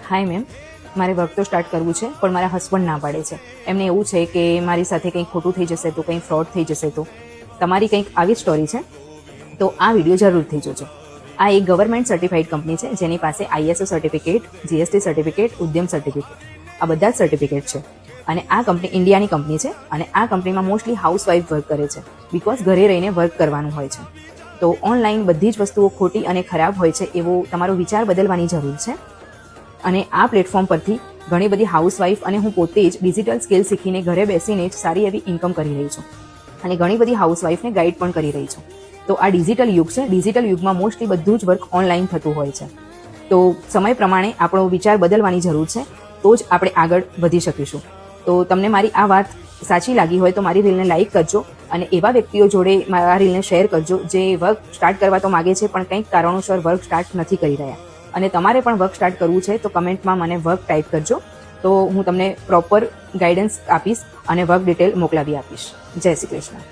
હાય ma'am, મારે work તો start કરવું છે પણ મારા હસબન્ડ ના પાડે છે. એમને એવું છે કે મારી સાથે કંઈક ખોટું થઈ જશે તો, કંઈ ફ્રોડ થઈ જશે તો. તમારી કંઈક આવી સ્ટોરી છે તો આ વિડીયો જરૂરથી જોજો. આ એક ગવર્મેન્ટ સર્ટિફાઈડ કંપની છે જેની પાસે ISO certificate, GST certificate, ઉદ્યમ certificate, આ બધા જ સર્ટિફિકેટ છે. અને આ કંપની ઇન્ડિયાની કંપની છે અને આ કંપનીમાં મોસ્ટલી હાઉસવાઈફ વર્ક કરે છે બિકોઝ ઘરે રહીને વર્ક કરવાનું હોય છે. તો ઓનલાઈન બધી જ વસ્તુઓ ખોટી અને ખરાબ હોય છે એવો તમારો વિચાર બદલવાની જરૂર છે. અને આ પ્લેટફોર્મ પરથી ઘણી બધી હાઉસવાઈફ અને હું પોતે જ ડિજિટલ સ્કિલ શીખીને ઘરે બેસીને જ સારી એવી ઇન્કમ કરી રહી છું અને ઘણી બધી હાઉસવાઈફને ગાઈડ પણ કરી રહી છું. તો આ ડિજિટલ યુગ છે. ડિજિટલ યુગમાં મોસ્ટલી બધું જ વર્ક ઓનલાઈન થતું હોય છે. તો સમય પ્રમાણે આપણો વિચાર બદલવાની જરૂર છે તો જ આપણે આગળ વધી શકીશું. તો તમને મારી આ વાત સાચી લાગી હોય તો મારી રીલને લાઈક કરજો અને એવા વ્યક્તિઓ જોડે મારા રીલને શેર કરજો જે વર્ક સ્ટાર્ટ કરવા તો માગે છે પણ કંઈક કારણોસર વર્ક સ્ટાર્ટ નથી કરી રહ્યા. અને તમારે પણ વર્ક સ્ટાર્ટ કરવું છે તો કમેન્ટમાં મને વર્ક ટાઈપ કરજો તો હું તમને પ્રોપર ગાઈડન્સ આપીશ અને વર્ક ડિટેલ મોકલાવી આપીશ. જય શ્રી કૃષ્ણ.